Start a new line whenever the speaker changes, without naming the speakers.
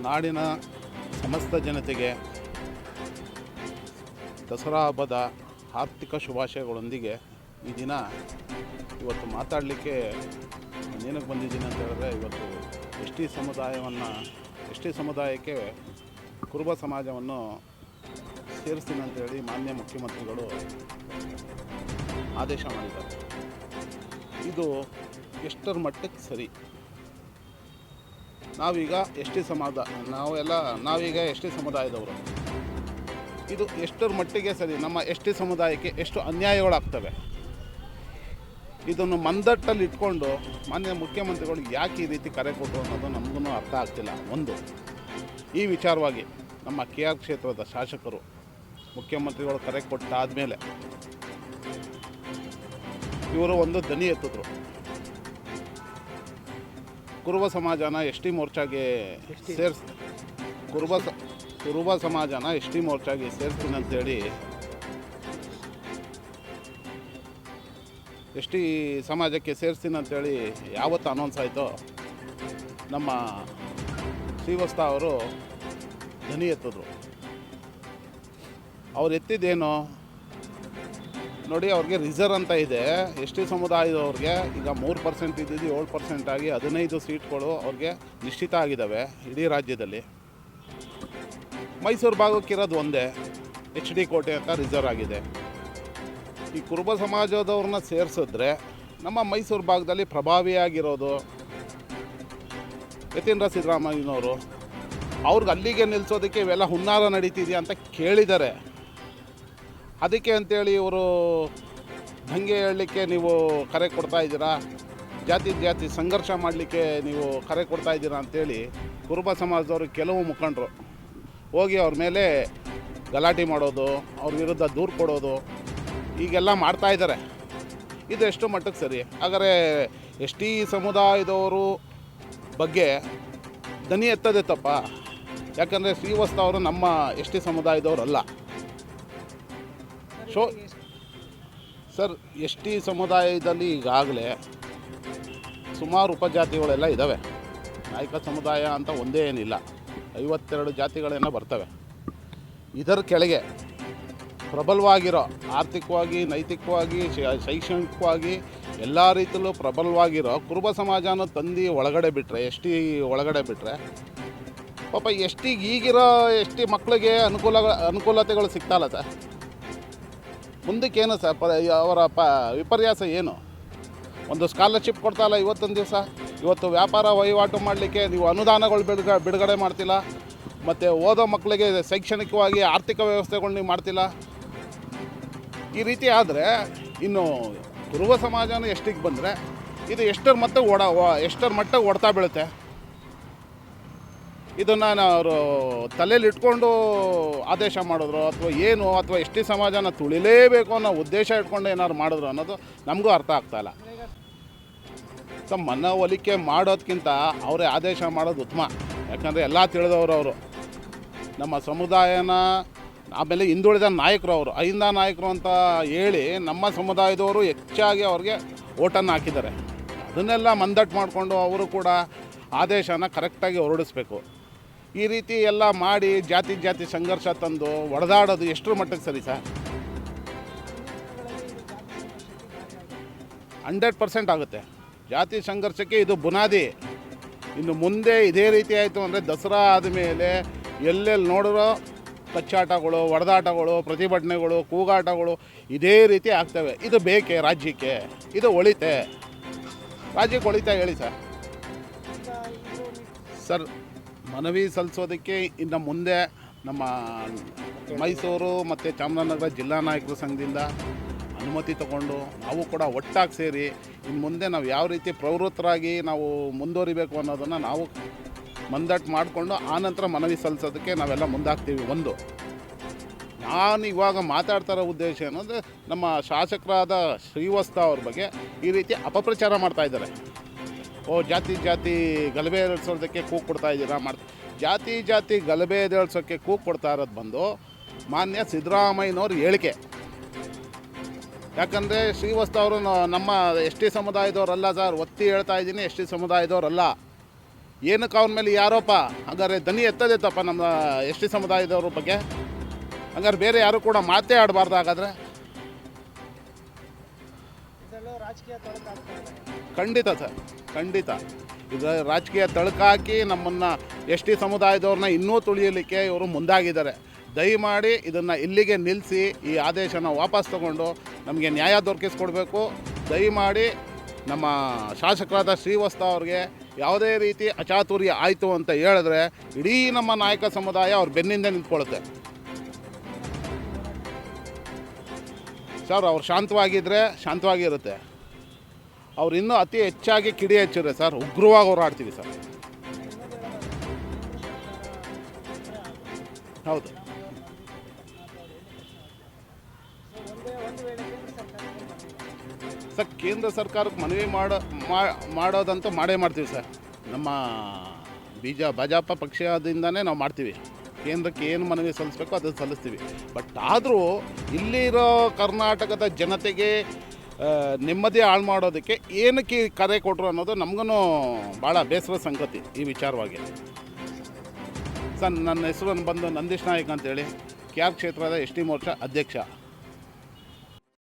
ನಾಡಿನ ಸಮಸ್ತ ಜನತೆಗೆ ದಸರಾ ಹಬ್ಬದ ಆರ್ಥಿಕ ಶುಭಾಶಯಗಳೊಂದಿಗೆ ಈ ದಿನ ಇವತ್ತು ಮಾತಾಡಲಿಕ್ಕೆ ಏನಕ್ಕೆ ಬಂದಿದ್ದೀನಿ ಅಂತ ಹೇಳಿದ್ರೆ, ಇವತ್ತು ಎಸ್ ಟಿ ಸಮುದಾಯಕ್ಕೆ ಕುರುಬ ಸಮಾಜವನ್ನು ಸೇರಿಸ್ತೀನಿ ಅಂತೇಳಿ ಮಾನ್ಯ ಮುಖ್ಯಮಂತ್ರಿಗಳು ಆದೇಶ ಮಾಡಿದ್ದಾರೆ. ಇದು ಎಷ್ಟರ ಮಟ್ಟಕ್ಕೆ ಸರಿ? ನಾವೀಗ ಎಸ್ ಟಿ ಸಮುದಾಯದವರು. ಇದು ಎಷ್ಟರ ಮಟ್ಟಿಗೆ ಸರಿ? ನಮ್ಮ ಎಸ್ ಟಿ ಸಮುದಾಯಕ್ಕೆ ಎಷ್ಟು ಅನ್ಯಾಯಗಳಾಗ್ತವೆ? ಇದನ್ನು ಮಂದಟ್ಟಲ್ಲಿ ಇಟ್ಕೊಂಡು ಮಾನ್ಯ ಮುಖ್ಯಮಂತ್ರಿಗಳು ಯಾಕೆ ಈ ರೀತಿ ಕರೆ ಕೊಟ್ಟರು ಅನ್ನೋದು ನಮಗೂ ಅರ್ಥ ಆಗ್ತಿಲ್ಲ. ಒಂದು, ಈ ವಿಚಾರವಾಗಿ ನಮ್ಮ KR ಕ್ಷೇತ್ರದ ಶಾಸಕರು ಮುಖ್ಯಮಂತ್ರಿಗಳು ಕರೆ ಕೊಟ್ಟಾದಮೇಲೆ ಇವರು ಒಂದು ದನಿ ಎತ್ತಿದ್ರು. ಕುರುಬ ಸಮಾಜನ ಎಸ್ ಟಿ ಮೋರ್ಚಾಗೆ ಕುರುಬ ಸಮಾಜನ ಎಸ್ ಟಿ ಮೋರ್ಚಾಗೆ ಸೇರಿಸ್ತೀನಿ ಅಂತೇಳಿ ಎಸ್ ಟಿ ಸಮಾಜಕ್ಕೆ ಸೇರಿಸ್ತೀನಿ ಅಂತೇಳಿ ಯಾವತ್ತು ಅನೌನ್ಸ್ ಆಯಿತೋ, ನಮ್ಮ ಶ್ರೀವಸ್ತ ಅವರು ಧ್ವನಿ ಎತ್ತಿದ್ರು. ಅವ್ರು ಎತ್ತಿದ್ದೇನು ನೋಡಿ, ಅವ್ರಿಗೆ ರಿಸರ್ವ್ ಅಂತ ಇದೆ. ಎಸ್ ಟಿ ಸಮುದಾಯದವ್ರಿಗೆ ಈಗ 3% ಇದ್ದಿದ್ದು 7% ಆಗಿ 15 ಸೀಟ್ಗಳು ಅವ್ರಿಗೆ ನಿಶ್ಚಿತ ಆಗಿದ್ದಾವೆ ಇಡೀ ರಾಜ್ಯದಲ್ಲಿ. ಮೈಸೂರು ಭಾಗಕ್ಕಿರೋದು ಒಂದೇ HD ಕೋಟೆ ಅಂತ ರಿಸರ್ವ್ ಆಗಿದೆ. ಈ ಕುರುಬ ಸಮಾಜದವ್ರನ್ನ ಸೇರಿಸಿದ್ರೆ ನಮ್ಮ ಮೈಸೂರು ಭಾಗದಲ್ಲಿ ಪ್ರಭಾವಿಯಾಗಿರೋದು ಯತೀಂದ್ರ ಸಿದ್ದರಾಮಯ್ಯನವರು. ಅವ್ರಿಗೆ ಅಲ್ಲಿಗೆ ನಿಲ್ಲಿಸೋದಕ್ಕೆ ಇವೆಲ್ಲ ಹುನ್ನಾರ ನಡೀತಿದೆಯಾ ಅಂತ ಕೇಳಿದ್ದಾರೆ. ಅದಕ್ಕೆ ಅಂಥೇಳಿ ಇವರು ದಂಗೆ ಹೇಳಲಿಕ್ಕೆ ನೀವು ಕರೆ ಕೊಡ್ತಾ ಇದ್ದೀರಾ, ಜಾತಿ ಸಂಘರ್ಷ ಮಾಡಲಿಕ್ಕೆ ನೀವು ಕರೆ ಕೊಡ್ತಾ ಇದ್ದೀರಾ ಅಂಥೇಳಿ ಕುರುಬ ಸಮಾಜದವರು ಕೆಲವು ಮುಖಂಡರು ಹೋಗಿ ಅವ್ರ ಮೇಲೆ ಗಲಾಟೆ ಮಾಡೋದು, ಅವ್ರ ವಿರುದ್ಧ ದೂರು ಕೊಡೋದು, ಈಗೆಲ್ಲ ಮಾಡ್ತಾಯಿದ್ದಾರೆ. ಇದು ಎಷ್ಟು ಮಟ್ಟಕ್ಕೆ ಸರಿ? ಹಾಗಾದರೆ ಎಸ್ ಟಿ ಸಮುದಾಯದವರು ಬಗ್ಗೆ ದನಿ ಎತ್ತದೇ ತಪ್ಪ? ಯಾಕಂದರೆ ಶ್ರೀವಸ್ತ ಅವರು ನಮ್ಮ ಎಸ್ ಟಿ ಸಮುದಾಯದವರಲ್ಲ. ಸರ್, ಎಸ್ ಟಿ ಸಮುದಾಯದಲ್ಲಿ ಈಗಾಗಲೇ ಸುಮಾರು ಉಪಜಾತಿಗಳೆಲ್ಲ ಇದ್ದಾವೆ. ನಾಯಕ ಸಮುದಾಯ ಅಂತ ಒಂದೇ ಏನಿಲ್ಲ, 52 ಜಾತಿಗಳೇನೋ ಬರ್ತವೆ. ಇದರ ಕೆಳಗೆ ಪ್ರಬಲವಾಗಿರೋ, ಆರ್ಥಿಕವಾಗಿ, ನೈತಿಕವಾಗಿ, ಶೈಕ್ಷಣಿಕವಾಗಿ ಎಲ್ಲ ರೀತಿಯಲ್ಲೂ ಪ್ರಬಲವಾಗಿರೋ ಕುರುಬ ಸಮಾಜನ ತಂದು ಒಳಗಡೆ ಬಿಟ್ಟರೆ, ಎಸ್ ಟಿ ಒಳಗಡೆ ಬಿಟ್ಟರೆ ಪಾಪ ಎಸ್ ಟಿಗೆ ಈಗಿರೋ ಎಸ್ ಟಿ ಮಕ್ಕಳಿಗೆ ಅನುಕೂಲತೆಗಳು ಸಿಗ್ತಾಯಿಲ್ಲ ಸರ್. ಮುಂದಕ್ಕೇನು ಸರ್ ಅವರ ವಿಪರ್ಯಾಸ ಏನು? ಒಂದು ಸ್ಕಾಲರ್ಶಿಪ್ ಕೊಡ್ತಾಯಿಲ್ಲ ಇವತ್ತೊಂದು ದಿವಸ. ಇವತ್ತು ವ್ಯಾಪಾರ ವಹಿವಾಟು ಮಾಡಲಿಕ್ಕೆ ನೀವು ಅನುದಾನಗಳು ಬಿಡುಗಡೆ ಮಾಡ್ತಿಲ್ಲ. ಮತ್ತು ಓದೋ ಮಕ್ಕಳಿಗೆ ಶೈಕ್ಷಣಿಕವಾಗಿ ಆರ್ಥಿಕ ವ್ಯವಸ್ಥೆಗಳು ನೀವು ಮಾಡ್ತಿಲ್ಲ. ಈ ರೀತಿ ಆದರೆ ಇನ್ನು ಕುರುಬ ಸಮಾಜನ ಎಷ್ಟಿಗೆ ಬಂದರೆ ಇದು ಎಷ್ಟರ ಮಟ್ಟಿಗೆ ಹೊಡ್ತಾ ಬೀಳುತ್ತೆ? ಇದನ್ನು ಅವರು ತಲೆಯಲ್ಲಿ ಇಟ್ಕೊಂಡು ಆದೇಶ ಮಾಡಿದ್ರು ಅಥವಾ ಎಸ್ ಟಿ ಸಮಾಜನ ತುಳಿಲೇಬೇಕು ಅನ್ನೋ ಉದ್ದೇಶ ಇಟ್ಕೊಂಡು ಏನಾದ್ರು ಮಾಡಿದ್ರು ಅನ್ನೋದು ನಮಗೂ ಅರ್ಥ ಆಗ್ತಾಯಿಲ್ಲ. ಮನವೊಲಿಕೆ ಮಾಡೋದಕ್ಕಿಂತ ಅವರೇ ಆದೇಶ ಮಾಡೋದು ಉತ್ತಮ. ಯಾಕಂದರೆ ಎಲ್ಲ ತಿಳಿದವರು ಅವರು, ನಮ್ಮ ಸಮುದಾಯನ, ಆಮೇಲೆ ಹಿಂದುಳಿದ ನಾಯಕರು, ಅವರು ಅಹಿಂದ ನಾಯಕರು ಅಂತ ಹೇಳಿ ನಮ್ಮ ಸಮುದಾಯದವರು ಹೆಚ್ಚಾಗಿ ಅವ್ರಿಗೆ ಓಟನ್ನು ಹಾಕಿದ್ದಾರೆ. ಅದನ್ನೆಲ್ಲ ಮಂದಟ್ಟು ಮಾಡಿಕೊಂಡು ಅವರು ಕೂಡ ಆದೇಶನ ಕರೆಕ್ಟಾಗಿ ಹೊರಡಿಸ್ಬೇಕು. ಈ ರೀತಿ ಎಲ್ಲ ಮಾಡಿ ಜಾತಿ ಸಂಘರ್ಷ ತಂದು ಹೊಡೆದಾಡೋದು ಎಷ್ಟರ ಮಟ್ಟಿಗೆ ಸರಿ ಸರ್? 100% ಆಗುತ್ತೆ. ಜಾತಿ ಸಂಘರ್ಷಕ್ಕೆ ಇದು ಬುನಾದಿ. ಇನ್ನು ಮುಂದೆ ಇದೇ ರೀತಿ ಆಯಿತು ಅಂದರೆ ದಸರಾ ಆದಮೇಲೆ ಎಲ್ಲೆಲ್ಲಿ ನೋಡಿರೋ ಕಚ್ಚಾಟಗಳು, ಹೊಡೆದಾಟಗಳು, ಪ್ರತಿಭಟನೆಗಳು, ಕೂಗಾಟಗಳು ಇದೇ ರೀತಿ ಆಗ್ತವೆ. ಇದು ಬೇಕೇ ರಾಜ್ಯಕ್ಕೆ? ಇದು ಒಳಿತೆ? ರಾಜ್ಯಕ್ಕೆ ಒಳಿತಾ ಹೇಳಿ ಸರ್. ಮನವಿ ಸಲ್ಲಿಸೋದಕ್ಕೆ ಇನ್ನು ಮುಂದೆ ನಮ್ಮ ಮೈಸೂರು ಮತ್ತು ಚಾಮರಾಜನಗರ ಜಿಲ್ಲಾ ನಾಯಕರ ಸಂಘದಿಂದ ಅನುಮತಿ ತಗೊಂಡು ನಾವು ಕೂಡ ಒಟ್ಟಾಗಿ ಸೇರಿ ಇನ್ನು ಮುಂದೆ ನಾವು ಯಾವ ರೀತಿ ಪ್ರವೃತ್ತರಾಗಿ ನಾವು ಮುಂದುವರಿಬೇಕು ಅನ್ನೋದನ್ನು ನಾವು ಮಂದಟ್ಟು ಮಾಡಿಕೊಂಡು ಆನಂತರ ಮನವಿ ಸಲ್ಲಿಸೋದಕ್ಕೆ ನಾವೆಲ್ಲ ಮುಂದಾಗ್ತೀವಿ. ಒಂದು, ನಾನು ಇವಾಗ ಮಾತಾಡ್ತಾ ಇರೋ ಉದ್ದೇಶ ಏನಂದರೆ, ನಮ್ಮ ಶಾಸಕರಾದ ಶ್ರೀವಸ್ತ ಅವ್ರ ಬಗ್ಗೆ ಈ ರೀತಿ ಅಪಪ್ರಚಾರ ಮಾಡ್ತಾಯಿದ್ದಾರೆ. ಜಾತಿ ಗಲಭೆ ಎದ್ದೇಳಿಸೋದಕ್ಕೆ ಕೂಗು ಕೊಡ್ತಾ ಇದ್ದೀರಾ. ಜಾತಿ ಗಲಭೆ ಎದ್ದೇಳಿಸೋಕ್ಕೆ ಕೂಗು ಕೊಡ್ತಾ ಇರೋದು ಬಂದು ಮಾನ್ಯ ಸಿದ್ದರಾಮಯ್ಯನವ್ರ ಹೇಳಿಕೆ. ಯಾಕಂದರೆ ಶ್ರೀವಸ್ತ ಅವರು ನಮ್ಮ ಎಸ್ ಟಿ ಸಮುದಾಯದವರಲ್ಲ ಸರ್, ಒತ್ತಿ ಹೇಳ್ತಾ ಇದ್ದೀನಿ, ಎಸ್ ಟಿ ಸಮುದಾಯದವರಲ್ಲ. ಏನಕ್ಕೆ ಅವ್ರ ಮೇಲೆ ಈ ಆರೋಪ? ಹಾಗಾದ್ರೆ ದನಿ ಎತ್ತದೇತಪ್ಪ ನಮ್ಮ ಎಸ್ ಟಿ ಸಮುದಾಯದವ್ರ ಬಗ್ಗೆ. ಹಂಗಾರೆ ಬೇರೆ ಯಾರು ಕೂಡ ಮಾತೇ ಆಡಬಾರ್ದು. ಹಾಗಾದರೆ ಖಂಡಿತ ಸರ್, ಖಂಡಿತ ಇದು ರಾಜಕೀಯ ತಳಕಾಕಿ ನಮ್ಮನ್ನು ಎಸ್ ಟಿ ಸಮುದಾಯದವ್ರನ್ನ ಇನ್ನೂ ತುಳಿಯಲಿಕ್ಕೆ ಇವರು ಮುಂದಾಗಿದ್ದಾರೆ. ದಯಮಾಡಿ ಇದನ್ನು ಇಲ್ಲಿಗೆ ನಿಲ್ಲಿಸಿ ಈ ಆದೇಶನ ವಾಪಸ್ ತಗೊಂಡು ನಮಗೆ ನ್ಯಾಯ ದೊರಕಿಸ್ಕೊಡ್ಬೇಕು. ದಯಮಾಡಿ ನಮ್ಮ ಶಾಸಕರಾದ ಶ್ರೀವತ್ಸ ಅವ್ರಿಗೆ ಯಾವುದೇ ರೀತಿ ಅಚಾತುರ್ಯ ಆಯಿತು ಅಂತ ಹೇಳಿದ್ರೆ ಇಡೀ ನಮ್ಮ ನಾಯಕ ಸಮುದಾಯ ಅವ್ರ ಬೆನ್ನಿಂದ ನಿಂತ್ಕೊಳ್ಳುತ್ತೆ ಸರ್. ಅವ್ರು ಶಾಂತವಾಗಿದ್ದರೆ ಶಾಂತವಾಗಿರುತ್ತೆ. ಅವ್ರು ಇನ್ನೂ ಅತಿ ಹೆಚ್ಚಾಗಿ ಕಿಡಿ ಹೆಚ್ಚಿದ್ರೆ ಸರ್ ಉಗ್ರವಾಗಿ ಹೋರಾಡ್ತೀವಿ ಸರ್. ಹೌದು ಸರ್, ಕೇಂದ್ರ ಸರ್ಕಾರಕ್ಕೆ ಮನವಿ ಮಾಡೋದಂತೂ ಮಾಡೇ ಮಾಡ್ತೀವಿ ಸರ್. ನಮ್ಮ ಭಾಜಪ ಪಕ್ಷದಿಂದನೇ ನಾವು ಮಾಡ್ತೀವಿ. ಕೇಂದ್ರಕ್ಕೆ ಏನು ಮನವಿ ಸಲ್ಲಿಸಬೇಕು ಅದನ್ನು ಸಲ್ಲಿಸ್ತೀವಿ. ಬಟ್ ಆದರೂ ಇಲ್ಲಿರೋ ಕರ್ನಾಟಕದ ಜನತೆಗೆ ನೆಮ್ಮದಿ ಹಾಳು ಮಾಡೋದಕ್ಕೆ ಏನಕ್ಕೆ ಕರೆ ಕೊಟ್ಟರು ಅನ್ನೋದು ನಮಗೂ ಭಾಳ ಬೇಸರದ ಸಂಗತಿ ಈ ವಿಚಾರವಾಗಿ. ಸರ್, ನನ್ನ ಹೆಸರು ಬಂದು ನಂದೀಶ್ ನಾಯಕ್ ಅಂತೇಳಿ KR ಕ್ಷೇತ್ರದ ST ಮೋರ್ಚಾ ಅಧ್ಯಕ್ಷ.